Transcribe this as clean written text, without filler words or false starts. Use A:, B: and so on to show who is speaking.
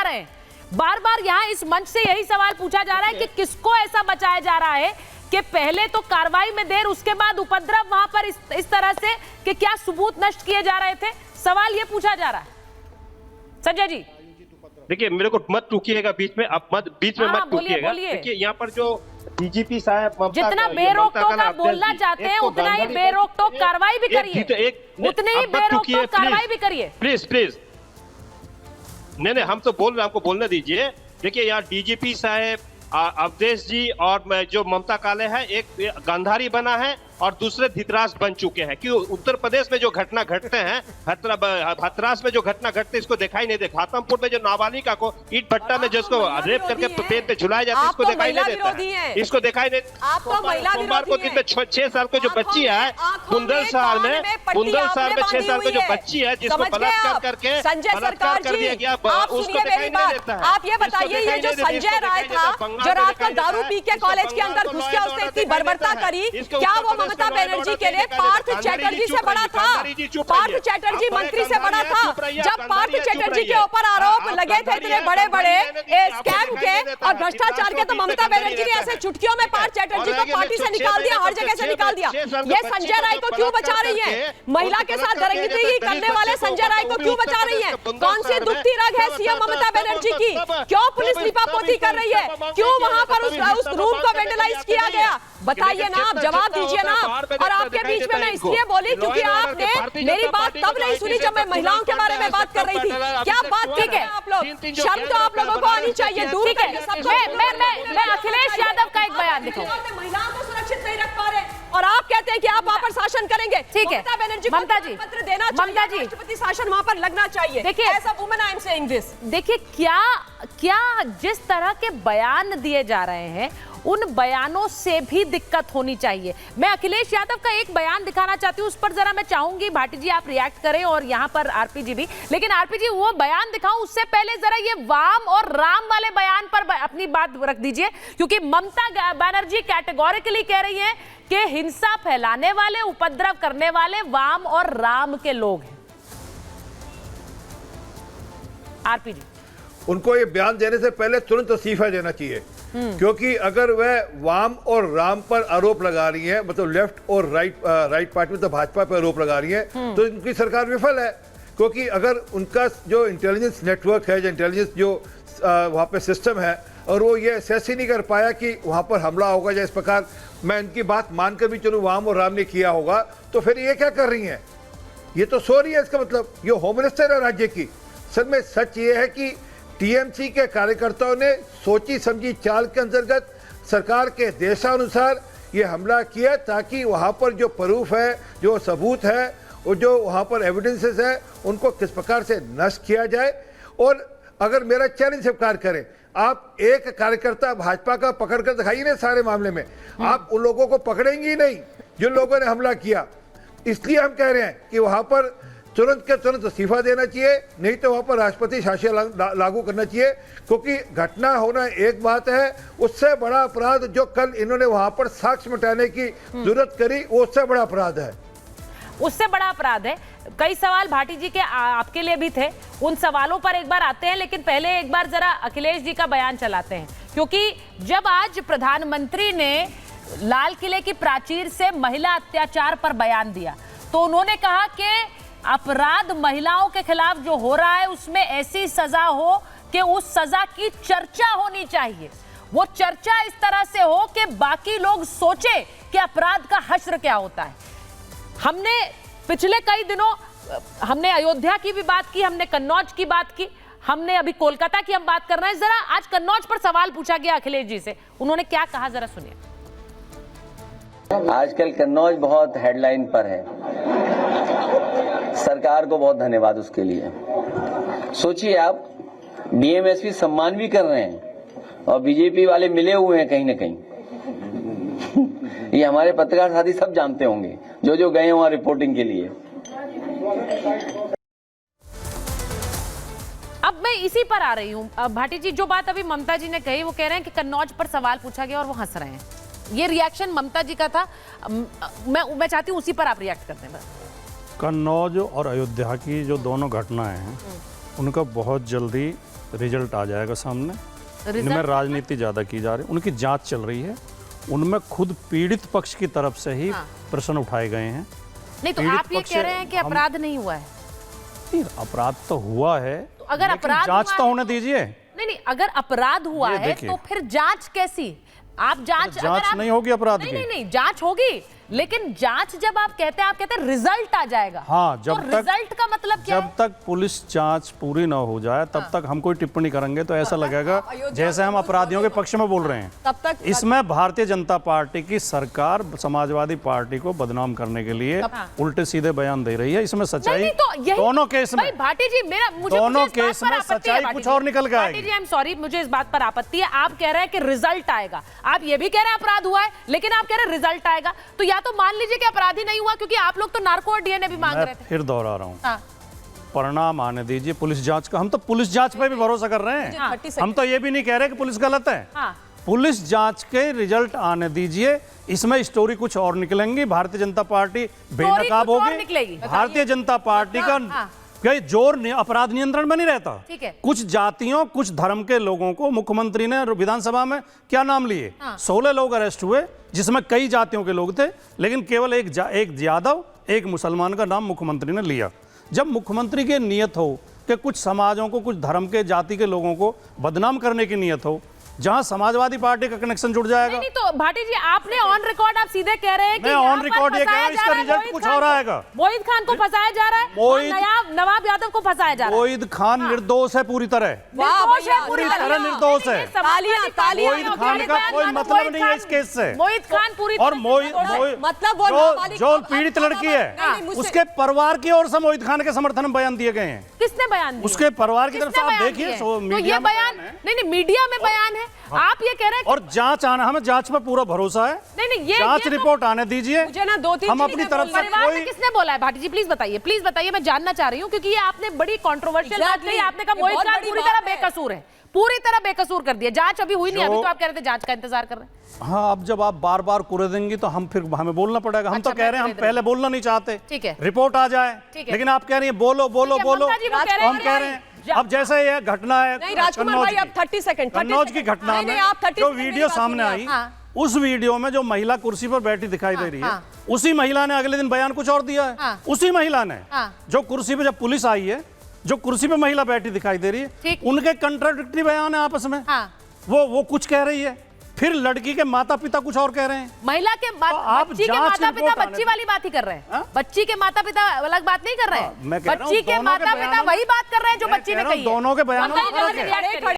A: रहे हैं। बार बार यहाँ इस मंच से यही सवाल पूछा जा रहा है कि किसको ऐसा बचाया जा रहा है कि पहले तो कार्रवाई में देर, उसके बाद उपद्रव वहां पर इस तरह से कि क्या सबूत नष्ट किए जा रहे थे। सवाल ये पूछा जा रहा है। संजय जी
B: देखिए, मेरे को मत टूकिएगा बीच में, आप बीच में मत टूकिएगा। देखिए यहाँ पर जो डीजीपी साहब
A: जितना बेरोक-टोक आप बोलना चाहते हैं उतना ही बेरोक-टोक कार्रवाई भी करिए, उतने ही बेरोक-टोक कार्रवाई भी करिए।
B: प्लीज प्लीज, नहीं हम तो बोल रहे हैं, हमको बोलने दीजिए। देखिए यहाँ डीजीपी साहब अवधेश जी और जो ममता काले है, एक गांधारी बना है और दूसरे धृतराज बन चुके हैं। कि उत्तर प्रदेश में जो घटना घटते हैं, हथरास में जो घटना घटते, इसको दिखाई नहीं देता। हाथमपुर में जो नाबालिका को ईट भट्टा में जिसको रेप करके पेट पे झुलाया जाता है, इसको दिखाई नहीं देता है। इसको दिखाई नहीं। सोमवार को दिन में 6 साल की जो बच्ची है बुंदेलशहर में 6 साल की जो बच्ची है, जिसको बलात्कार करके बलात्कार कर दिया गया, उसको दिखाई नहीं देता है।
C: आप ये बताइए, ये जो संजय राय था जो रात को दारू पी के कॉलेज के अंदर घुस के उसने इतनी बर्बरता करी, क्या वो ममता बनर्जी के लिए पार्थ चैटर्जी से बड़ा था? पार्थ चैटर्जी मंत्री से बड़ा था? जब पार्थ चैटर्जी के ऊपर आरोप लगे थे इतने बड़े बड़े स्कैम के और भ्रष्टाचार के, तो ममता बनर्जी ने ऐसे चुटकियों में पार्थ चैटर्जी को पार्टी से निकाल दिया, हर जगह से निकाल दिया। ये संजय राय को क्यों बचा रही है? महिला के साथ दरिंदगी करने वाले संजय राय को क्यों बचा रही है? कौन सी दुखती रग है सीएम ममता बनर्जी की? क्यों पुलिस लिपापोती कर रही है? क्यों वहां पर उस रूम को वेंडलाइज किया गया? बताइए ना, आप जवाब दीजिए ना। और आपके बीच में मैं इसलिए बोली क्योंकि आपने मेरी बात तब नहीं सुनी जब मैं महिलाओं के बारे में बात कर रही थी। क्या बात ठीक है आप लोग, शर्म तो आप लोगों को आनी चाहिए। दूर है मैं अखिलेश यादव का एक बयान दिखाऊं। महिलाओं को सुरक्षित नहीं रख पा रहे और आप कहते हैं कि आप वहां पर शासन करेंगे। ठीक है, ममता बनर्जी को पत्र देना चाहिए, राष्ट्रपति शासन वहां पर लगना चाहिए। देखिए ऐसा women I am saying this. देखिए क्या जिस तरह के बयान दिए जा रहे हैं उन बयानों से भी दिक्कत होनी चाहिए। मैं अखिलेश यादव का एक बयान दिखाना चाहती हूँ, उस पर जरा मैं चाहूंगी भाटी जी आप रिएक्ट करें और यहाँ पर आरपी जी भी। लेकिन आरपी जी वो बयान दिखाऊं उससे पहले जरा ये वाम और राम वाले बयान पर अपनी बात रख दीजिए, क्योंकि ममता बनर्जी कैटेगोरिकली कह रही है कि हिंसा फैलाने वाले, उपद्रव करने वाले वाम और राम के लोग हैं। आरपी जी,
D: उनको ये बयान देने से पहले तुरंत इस्तीफा देना चाहिए, क्योंकि अगर वह वाम और राम पर आरोप लगा रही है, मतलब लेफ्ट और राइट पार्टी में तो भाजपा पर आरोप लगा रही है, तो उनकी सरकार विफल है। क्योंकि अगर उनका जो इंटेलिजेंस नेटवर्क है, जो इंटेलिजेंस जो वहाँ पे सिस्टम है, और वो ये असेस ही नहीं कर पाया कि वहाँ पर हमला होगा या इस प्रकार, मैं इनकी बात मानकर भी चलूँ वाम और राम ने किया होगा, तो फिर ये क्या कर रही हैं? ये तो सो रही है। इसका मतलब ये होम मिनिस्टर है राज्य की। सर में सच ये है कि टीएमसी के कार्यकर्ताओं ने सोची समझी चाल के अंतर्गत सरकार के देशानुसार ये हमला किया, ताकि वहाँ पर जो प्रूफ है, जो सबूत है और जो वहाँ पर एविडेंसेस है, उनको किस प्रकार से नष्ट किया जाए। और अगर मेरा चैलेंज स्वीकार करें, आप एक कार्यकर्ता भाजपा का पकड़ कर दिखाइए ना सारे मामले में, आप उन लोगों को पकड़ेंगे ही नहीं जिन लोगों ने हमला किया। इसलिए हम कह रहे हैं कि वहाँ पर तुरंत के तुरंत इस्तीफा देना चाहिए, नहीं तो वहाँ पर राष्ट्रपति शासन लागू करना चाहिए। क्योंकि घटना होना एक बात है, उससे बड़ा अपराध जो कल इन्होंने वहाँ पर साक्ष्य मिटाने की जरूरत करी, वो उससे बड़ा अपराध है।
A: उससे बड़ा अपराध है। कई सवाल भाटी जी के आपके लिए भी थे, उन सवालों पर एक बार आते हैं, लेकिन पहले एक बार जरा अखिलेश जी का बयान चलाते हैं। क्योंकि जब आज प्रधानमंत्री ने लाल किले की प्राचीर से महिला अत्याचार पर बयान दिया, तो उन्होंने कहा कि अपराध महिलाओं के खिलाफ जो हो रहा है उसमें ऐसी सजा हो कि उस सजा की चर्चा होनी चाहिए। वो चर्चा इस तरह से हो कि बाकी लोग सोचे कि अपराध का हश्र क्या होता है। हमने पिछले कई दिनों हमने अयोध्या की भी बात की, हमने कन्नौज की बात की, हमने अभी कोलकाता की हम बात कर रहे हैं। जरा आज कन्नौज पर सवाल पूछा गया अखिलेश जी से, उन्होंने क्या कहा जरा सुनिए।
E: आजकल कन्नौज बहुत हेडलाइन पर है, सरकार को बहुत धन्यवाद उसके लिए। सोचिए आप, डीएमएसपी सम्मान भी कर रहे हैं और बीजेपी वाले मिले हुए हैं कहीं न कहीं। ये हमारे पत्रकार साथी सब जानते होंगे जो गए वहां रिपोर्टिंग के लिए।
A: अब मैं इसी पर आ रही हूँ भाटी जी, जो बात अभी ममता जी ने कही, वो कह रहे हैं कि कन्नौज पर सवाल पूछा गया और वो हंस रहे हैं। ये रिएक्शन ममता जी का था, मैं चाहती हूँ उसी पर आप रिएक्ट करते हैं।
F: कन्नौज और अयोध्या की जो दोनों घटनाएं हैं, उनका बहुत जल्दी रिजल्ट आ जाएगा सामने।
A: रिजल्ट
F: इनमें राजनीति ज्यादा की जा रही है, उनकी जांच चल रही है, उनमें खुद पीड़ित पक्ष की तरफ से ही प्रश्न उठाए गए हैं।
A: नहीं तो
F: पीड़ित
A: आप ये
F: पक्ष
A: कह रहे हैं कि
F: हम-
A: अपराध नहीं हुआ है।
F: नहीं, अपराध तो हुआ है,
A: तो अगर
F: लेकिन
A: अपराध
F: जांच
A: हुआ
F: तो
A: है-
F: होने दीजिए।
A: नहीं नहीं, अगर अपराध हुआ
F: ये
A: है
F: देखिए।
A: तो फिर जांच कैसी? आप जांच
F: जांच
A: अगर आप
F: नहीं होगी अपराध
A: नहीं
F: की।
A: नहीं नहीं, जांच होगी, लेकिन जांच जब आप कहते हैं रिजल्ट आ जाएगा।
F: हाँ, जब
A: तो
F: तक
A: रिजल्ट का मतलब क्या
F: जब
A: है?
F: तक पुलिस जांच पूरी ना हो जाए तब तक हम कोई टिप्पणी करेंगे तो ऐसा लगेगा जैसे हम अपराधियों के पक्ष में बोल रहे हैं।
C: तब तक
F: इसमें भारतीय जनता पार्टी की सरकार समाजवादी पार्टी को बदनाम करने के लिए उल्टे सीधे बयान दे रही है। इसमें सच्चाई
A: नहीं, तो यही-
F: दोनों केस
A: भाई
F: में,
A: भाटी जी, मुझे
F: दोनों
A: इस बात
F: केस
A: पर
F: में
A: आपत्ति है,
F: सच्चाई
A: भाटी
F: कुछ
A: जी।
F: और निकल के
A: भाटी
F: आएगी।
A: जी, आई एम सॉरी, मुझे इस बात पर आपत्ति है। आप कह रहे हैं कि रिजल्ट आएगा, आप ये भी कह रहे हैं अपराध हुआ है, लेकिन आप कह रहे हैं रिजल्ट आएगा। तो या तो मान लीजिए कि अपराधी नहीं हुआ, क्योंकि आप लोग तो नार्को और डीएनए भी मांग
F: मैं
A: रहे थे।
F: फिर दोहरा रहा हूँ,
A: हाँ,
F: परिणाम आने दीजिए पुलिस जांच का। हम तो पुलिस जांच पे भी भरोसा कर रहे हैं।
C: 30 सेकंड।
F: हम तो ये भी नहीं कह रहे कि पुलिस गलत है।
A: हाँ।
F: पुलिस जांच के रिजल्ट आने दीजिए, इसमें स्टोरी कुछ और निकलेंगी। भारतीय जनता पार्टी बेनकाब
A: कुछ और
F: होगी।
A: निकलेगी।
F: भारतीय जनता पार्टी का
A: हाँ।
F: क्या जोर अपराध नियंत्रण में नहीं रहता।
A: ठीक है।
F: कुछ जातियों, कुछ धर्म के लोगों को मुख्यमंत्री ने विधानसभा में क्या नाम लिए, 16 लोग अरेस्ट हुए, जिसमें कई जातियों के लोग थे, लेकिन केवल एक यादव, एक मुसलमान का नाम मुख्यमंत्री ने लिया। जब मुख्यमंत्री की नियत हो कि कुछ समाजों को, कुछ धर्म के, जाति के लोगों को बदनाम करने की नियत हो, जहां समाजवादी पार्टी का कनेक्शन जुड़ जाएगा।
A: नहीं तो भाटी जी, आपने ऑन रिकॉर्ड आप सीधे कह रहे हैं कि
F: मैं
A: यहाँ
F: ऑन
A: पर
F: रिकॉर्ड ये कह रहा हूं,
A: फंसाया
F: इसका
A: जा रहा है
F: रिजल्ट
A: मोहित
F: कुछ
A: खान
F: और
A: को।
F: आएगा।
A: मोहित खान को फंसाया जा रहा है और नवाब यादव को फंसाया जा रहा है।
F: मोहित खान निर्दोष है पूरी तरह,
A: निर्दोष है
F: पूरी तरह निर्दोष है।
C: तालियां, तालियां।
F: मोहित खान का कोई मतलब नहीं है इस केस से।
A: मोहित खान पूरी
F: और
A: तरह से निर्दोष है।
C: मतलब वो नाबालिग
F: जो
C: को-
F: पीड़ित लड़की
C: नहीं,
F: है,
C: मुझसे-
F: उसके परिवार की ओर से मोहित खान के समर्थन में बयान दिए गए हैं।
A: किसने बयान दिया?
F: उसके परिवार की तरफ से
A: किसने
F: आप
A: बयान
F: देखिए,
A: दिए?
F: सो
A: तो
F: मीडिया
A: ये
F: में
A: बयान
F: बयान है।
A: नहीं, मीडिया में बयान है। आप ये कह रहे हैं
F: और जांच आना, हमें जांच पर पूरा भरोसा है।
A: नहीं, ये
F: जांच
A: तो-
F: रिपोर्ट आने दीजिए।
C: मुझे ना 2-3
F: हम
C: चीजें
F: अपनी तरफ से
A: परिवार में
F: कोई
A: किसने बोला है? भाटी जी प्लीज बताइए, मैं जानना चाह रही हूँ, क्योंकि ये आपने बड़ी कंट्रोवर्शियल बात
C: Exactly.
A: कही। आपने कहा
C: ये
A: मोहित
C: बहुत
A: खान
C: बड़ी
A: पूरी
C: बात
A: तरह
C: है।
A: बेकसूर है, पूरी तरह बेकसूर कर दिया। जांच अभी हुई नहीं,
F: जो-
A: अभी तो आप कह रहे थे जांच का इंतजार कर रहे हैं।
F: हाँ, अब जब आप बार बार कुरे देंगी तो हम फिर हमें बोलना पड़ेगा। हम
A: अच्छा,
F: तो कह रहे हैं, हम
A: मैं
F: पहले बोलना नहीं चाहते,
A: ठीक है।
F: रिपोर्ट आ जाए।
A: ठीक है।
F: लेकिन आप कह रही हैं बोलो बोलो
A: ठीक है,
F: बोलो।
A: ममता जी वो कह रहे
F: हम
A: हैं
F: कह रहे हैं अब जैसे ये घटना है
C: नहीं राजकुमार भाई, अब 30 सेकंड, 30
F: कन्नौज की
C: सेकंड।
F: घटना
C: नहीं,
F: में
C: नहीं, आप 30
F: जो
C: सेकंड
F: वीडियो
C: मेरी बात
F: सामने
C: सुनिए
F: आई,
A: हाँ।
F: उस वीडियो में जो महिला कुर्सी पर बैठी दिखाई दे रही है, उसी महिला ने अगले दिन बयान कुछ और दिया है।
A: हाँ।
F: उसी महिला ने,
A: हाँ।
F: जो कुर्सी पे, जब पुलिस आई है, जो कुर्सी पे महिला बैठी दिखाई दे रही है,
A: ठीक।
F: उनके कंट्राडिक्टरी बयान है आपस में।
A: हाँ।
F: वो कुछ कह रही है, फिर लड़की के माता पिता कुछ और कह रहे हैं।
A: महिला के
F: आप
A: बच्ची के
F: जांच
A: माता
F: रिपोर्ट
A: पिता
F: आने
A: बच्ची
F: दो।
A: वाली बात ही कर रहे हैं।
F: हाँ?
A: बच्ची के माता पिता अलग बात नहीं कर रहे
F: मैं
A: हैं,
F: कह रहा हूं
A: बच्ची के
F: दोनों के
A: माता पिता
F: बयानों में-
A: वही बात कर रहे हैं जो
F: मैं
A: बच्ची
F: कह
A: ने
F: रहा हूं
A: कही है।
F: दोनों के बयानों में
A: ममता जी,
F: फर्क है।
A: रिएक्ट करिए।